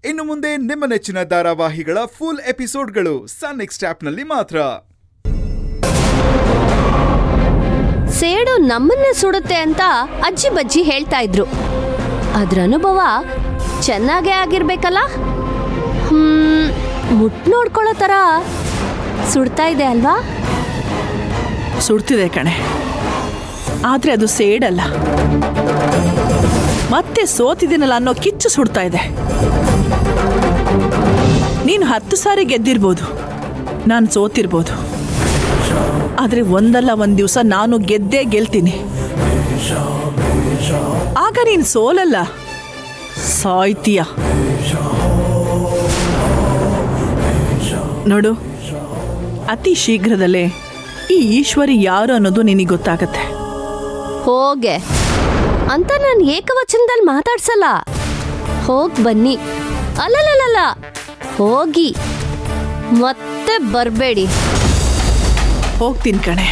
ಇನ್ನು ಮುಂದೆ ನಿಮ್ಮ ನೆಚ್ಚಿನ ಧಾರಾವಾಹಿಗಳ ಫುಲ್ ಎಪಿಸೋಡ್ಗಳು ಸನ್ ನೆಕ್ಸ್ಟ್ ಆಪ್ನಲ್ಲಿ ಮಾತ್ರ. ಸೇಡು ನಮ್ಮನ್ನೇ ಸುಡುತ್ತೆ ಅಂತ ಅಜ್ಜಿ ಬಜ್ಜಿ ಹೇಳ್ತಾ ಇದ್ರು. ಅದ್ರ ಅನುಭವ ಚೆನ್ನಾಗೇ ಆಗಿರ್ಬೇಕಲ್ಲ. ಮುಟ್ ನೋಡ್ಕೊಳ್ಳೋ ತರ ಸುಡ್ತಾ ಇದೆ ಅಲ್ವಾ? ಸುಡ್ತಿದೆ ಕಣೆ, ಆದ್ರೆ ಅದು ಸೇಡಲ್ಲ, ಮತ್ತೆ ಸೋತಿದ್ದೀನಲ್ಲ ಅನ್ನೋ ಕಿಚ್ಚು ಸುಡ್ತಾ ಇದೆ. ನೀನು 10 ಸಾರಿ ಗೆದ್ದಿರ್ಬೋದು, ನಾನು ಸೋತಿರ್ಬೋದು, ಆದ್ರೆ ಒಂದಲ್ಲ ಒಂದ್ ದಿವಸ ನಾನು ಗೆದ್ದೇ ಗೆಲ್ತೀನಿ. ಆಗ ನೀನು ಸೋಲಲ್ಲ, ಸಾಯ್ತೀಯ. ನೋಡು, ಅತಿ ಶೀಘ್ರದಲ್ಲೇ ಈ ಈಶ್ವರಿ ಯಾರು ಅನ್ನೋದು ನಿನಗೆ ಗೊತ್ತಾಗತ್ತೆ. ಹೋಗೆ ಅಂತ ನಾನು ಏಕವಚನದಲ್ಲಿ ಮಾತಾಡ್ಸಲ್ಲ. ಹೋಗ್ ಬನ್ನಿ, ಅಲ್ಲಲ್ಲ ಹೋಗಿ ಮತ್ತೆ ಬರಬೇಡಿ. ಹೋಗ್ತೀನಿ ಕಣೆ.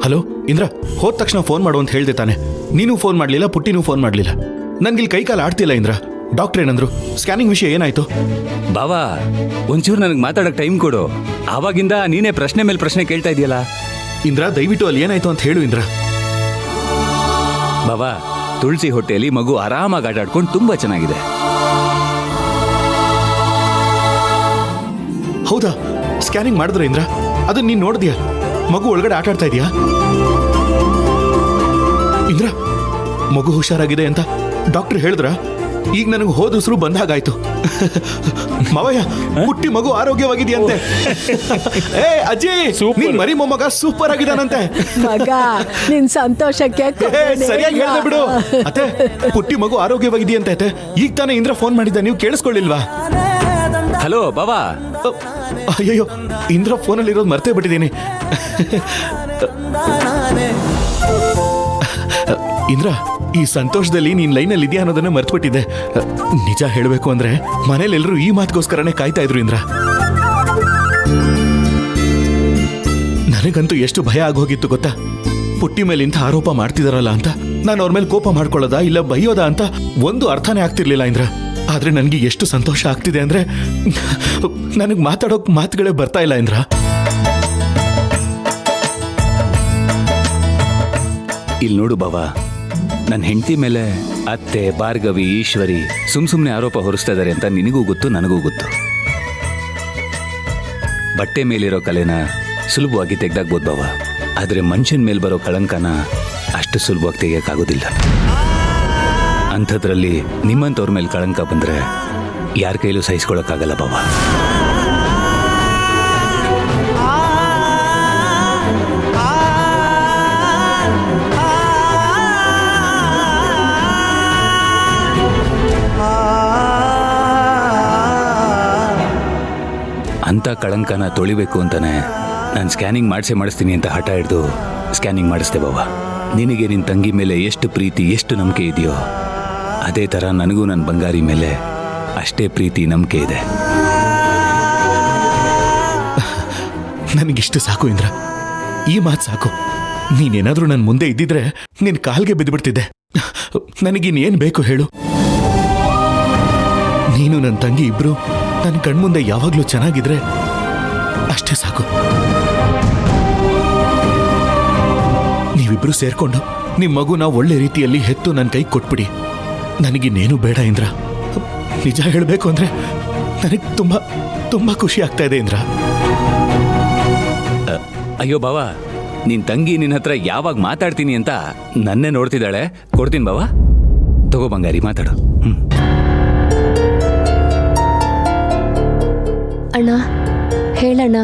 ಹಲೋ ಇಂದ್ರ, ಹೋದ ತಕ್ಷಣ ಫೋನ್ ಮಾಡು ಅಂತ ಹೇಳ್ದೆ ತಾನೆ. ನೀನು ಫೋನ್ ಮಾಡಲಿಲ್ಲ, ಪುಟ್ಟಿನೂ ಫೋನ್ ಮಾಡಲಿಲ್ಲ. ನನಗಿಲ್ಲಿ ಕೈಕಾಲು ಆಡ್ತಿಲ್ಲ ಇಂದ್ರ. ಡಾಕ್ಟರ್ ಏನಂದ್ರು? ಸ್ಕ್ಯಾನಿಂಗ್ ವಿಷಯ ಏನಾಯ್ತು? ಬಾವಾ, ಒಂಚೂರು ನನಗೆ ಮಾತಾಡೋಕೆ ಟೈಮ್ ಕೊಡು. ಆವಾಗಿಂದ ನೀನೇ ಪ್ರಶ್ನೆ ಮೇಲೆ ಪ್ರಶ್ನೆ ಕೇಳ್ತಾ ಇದೆಯಲ್ಲ. ಇಂದ್ರ, ದಯವಿಟ್ಟು ಅಲ್ಲಿ ಏನಾಯ್ತು ಅಂತ ಹೇಳು ಇಂದ್ರ. ಬಾವಾ, ತುಳಸಿ ಹೊಟ್ಟೆಯಲ್ಲಿ ಮಗು ಆರಾಮಾಗಿ ಆಟಾಡ್ಕೊಂಡು ತುಂಬಾ ಚೆನ್ನಾಗಿದೆ. ಹೌದಾ? ಸ್ಕ್ಯಾನಿಂಗ್ ಮಾಡಿದ್ರೆ ಇಂದ್ರ? ಅದನ್ನ ನೀನು ನೋಡಿದ್ಯಾ? ಮಗು ಒಳಗಡೆ ಆಟ ಆಡ್ತಾ ಇದೆಯಾ ಇಂದ್ರ? ಮಗು ಹುಷಾರಾಗಿದೆ ಅಂತ ಡಾಕ್ಟರ್ ಹೇಳಿದ್ರ? ಈಗ ನನಗೆ ಹೋದಸ್ರು ಬಂದಾಗಾಯ್ತು. ಮಾವಯ್ಯ, ಪುಟ್ಟಿ ಮಗು ಆರೋಗ್ಯವಾಗಿದೆಯಂತೆ. ಏ ಅಜ್ಜಿ, ನೀನ್ ಮರಿ ಮೊಮ್ಮಗ ಸೂಪರ್ ಆಗಿದಾನಂತೆ. ಮಗ, ನಿನ್ ಸಂತೋಷಕ್ಕೆ ಸರಿಯಾಗಿ ಹೇಳ್ದೆ ಬಿಡು. ಅತ್ತೆ, ಪುಟ್ಟಿ ಮಗು ಆರೋಗ್ಯವಾಗಿದೆಯಂತೆ. ಅತ್ತೆ, ಈಗ ತಾನೇ ಇಂದ್ರ ಫೋನ್ ಮಾಡಿದ್ದ, ನೀವು ಕೇಳಿಸ್ಕೊಳ್ಳಿಲ್ವಾ? ಹಲೋ ಬಾವಾ. ಅಯ್ಯಯ್ಯೋ, ಇಂದ್ರ ಫೋನಲ್ಲಿ ಇರೋದು ಮರ್ತೇ ಬಿಟ್ಟಿದ್ದೀನಿ. ಇಂದ್ರ, ಈ ಸಂತೋಷದಲ್ಲಿ ನೀನ್ ಲೈನಲ್ಲಿ ಇದೆಯಾ ಅನ್ನೋದನ್ನ ಮರ್ತ್ಬಿಟ್ಟಿದ್ದೆ. ನಿಜ ಹೇಳಬೇಕು ಅಂದ್ರೆ ಮನೇಲೆಲ್ಲರೂ ಈ ಮಾತುಗೋಸ್ಕರನೇ ಕಾಯ್ತಾ ಇದ್ರು ಇಂದ್ರ. ನನಗಂತೂ ಎಷ್ಟು ಭಯ ಆಗೋಗಿತ್ತು ಗೊತ್ತಾ? ಪುಟ್ಟಿ ಮೇಲೆ ಇಂಥ ಆರೋಪ ಮಾಡ್ತಿದಾರಲ್ಲ ಅಂತ. ನಾನು ಅವ್ರ ಮೇಲೆ ಕೋಪ ಮಾಡ್ಕೊಳ್ಳೋದಾ ಇಲ್ಲ ಬೈಯೋದಾ ಅಂತ ಒಂದು ಅರ್ಥನೇ ಆಗ್ತಿರ್ಲಿಲ್ಲ ಇಂದ್ರ. ಆದ್ರೆ ನನ್ಗೆ ಎಷ್ಟು ಸಂತೋಷ ಆಗ್ತಿದೆ ಅಂದ್ರೆ ನನಗೆ ಮಾತಾಡೋಕ್ ಮಾತುಗಳೇ ಬರ್ತಾ ಇಲ್ಲ ಇಂದ್ರ. ಇಲ್ಲಿ ನೋಡು ಬಾವಾ, ನನ್ನ ಹೆಂಡತಿ ಮೇಲೆ ಅತ್ತೆ, ಭಾರ್ಗವಿ, ಈಶ್ವರಿ ಸುಮ್ನೆ ಆರೋಪ ಹೊರಿಸ್ತಾ ಇದಾರೆ ಅಂತ ನಿನಗೂ ಗೊತ್ತು, ನನಗೂ ಗೊತ್ತು. ಬಟ್ಟೆ ಮೇಲಿರೋ ಕಲೆನ ಸುಲಭವಾಗಿ ತೆಗ್ದಾಕ್ಬೋದು ಬಾವಾ, ಆದ್ರೆ ಮನುಷ್ಯನ ಮೇಲೆ ಬರೋ ಕಳಂಕನ ಅಷ್ಟು ಸುಲಭವಾಗಿ ತೆಗಿಯಕ್ಕಾಗೋದಿಲ್ಲ. ಅಂಥದ್ರಲ್ಲಿ ನಿಮ್ಮಂಥವ್ರ ಮೇಲೆ ಕಳಂಕ ಬಂದ್ರೆ ಯಾರ ಕೈಲೂ ಸಹಿಸ್ಕೊಳಕ್ಕಾಗಲ್ಲ ಬಾವಾ. ಅಂಥ ಕಳಂಕನ ತೊಳಿಬೇಕು ಅಂತಾನೆ ನಾನು ಸ್ಕ್ಯಾನಿಂಗ್ ಮಾಡಿಸ್ತೀನಿ ಅಂತ ಹಠ ಹಿಡಿದು ಸ್ಕ್ಯಾನಿಂಗ್ ಮಾಡಿಸ್ದೆ ಬಾವಾ. ನಿನಗೆ ನಿನ್ನ ತಂಗಿ ಮೇಲೆ ಎಷ್ಟು ಪ್ರೀತಿ, ಎಷ್ಟು ನಂಬಿಕೆ ಇದೆಯೋ ಅದೇ ಥರ ನನಗೂ ನನ್ನ ಬಂಗಾರಿ ಮೇಲೆ ಅಷ್ಟೇ ಪ್ರೀತಿ, ನಂಬಿಕೆ ಇದೆ. ನನಗಿಷ್ಟು ಸಾಕು ಇಂದ್ರ, ಈ ಮಾತು ಸಾಕು. ನೀನೇನಾದ್ರೂ ನನ್ನ ಮುಂದೆ ಇದ್ದಿದ್ರೆ ನಿನ್ ಕಾಲ್ಗೆ ಬಿದ್ದುಬಿಡ್ತಿದ್ದೆ. ನನಗಿನ್ನೇನು ಬೇಕು ಹೇಳು? ನೀನು ನನ್ನ ತಂಗಿ ಇಬ್ರು ನನ್ನ ಕಣ್ಮುಂದೆ ಯಾವಾಗ್ಲೂ ಚೆನ್ನಾಗಿದ್ರೆ ಅಷ್ಟೇ ಸಾಕು. ನೀವಿಬ್ರು ಸೇರ್ಕೊಂಡು ನಿಮ್ಮ ಮಗುನ ಒಳ್ಳೆ ರೀತಿಯಲ್ಲಿ ಹೆತ್ತು ನನ್ನ ಕೈ ಕೊಟ್ಬಿಡಿ. ನನಗಿನ್ನೇನು ಬೇಡ ಇಂದ್ರ. ನಿಜ ಹೇಳಬೇಕು ಅಂದ್ರೆ ನನಗೆ ತುಂಬಾ ತುಂಬಾ ಖುಷಿ ಆಗ್ತಾ ಇದೆ ಇಂದ್ರ. ಅಯ್ಯೋ ಬಾವಾ, ನಿನ್ ತಂಗಿ ನಿನ್ನ ಹತ್ರ ಯಾವಾಗ ಮಾತಾಡ್ತೀನಿ ಅಂತ ನನ್ನೇ ನೋಡ್ತಿದ್ದಾಳೆ. ಕೊಡ್ತೀನಿ ಬಾವಾ, ತಗೋ ಬಂಗಾರಿ, ಮಾತಾಡು. ಅಣ್ಣ ಹೇಳಣ್ಣ.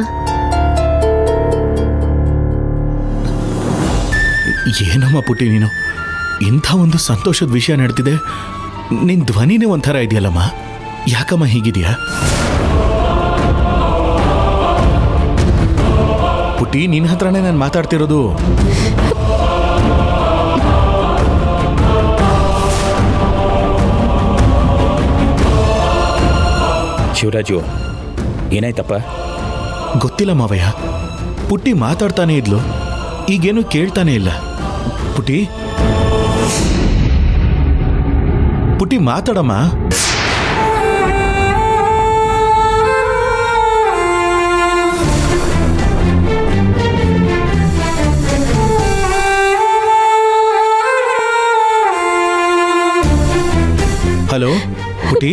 ಏನಮ್ಮ ಪುಟ್ಟಿ ನೀನು ಇಂಥ ಒಂದು ಸಂತೋಷದ ವಿಷಯ ನಡೆದಿದೆ, ನಿನ್ ಧ್ವನಿನೇ ಒಂಥರ ಇದೆಯಲ್ಲಮ್ಮ, ಯಾಕಮ್ಮ ಹೀಗಿದೆಯಾ? ಪುಟ್ಟಿ ನಿನ್ನ ಹತ್ರನೇ ನಾನು ಮಾತಾಡ್ತಿರೋದು. ಶಿವರಾಜು, ಏನಾಯ್ತಪ್ಪ? ಗೊತ್ತಿಲ್ಲ ಮಾವಯ್ಯ, ಪುಟ್ಟಿ ಮಾತಾಡ್ತಾನೆ ಇದ್ಲು, ಈಗೇನು ಕೇಳ್ತಾನೆ ಇಲ್ಲ. ಪುಟ್ಟಿ ಪುಟ್ಟಿ ಮಾತಾಡಮ್ಮ. ಹಲೋ ಪುಟ್ಟಿ,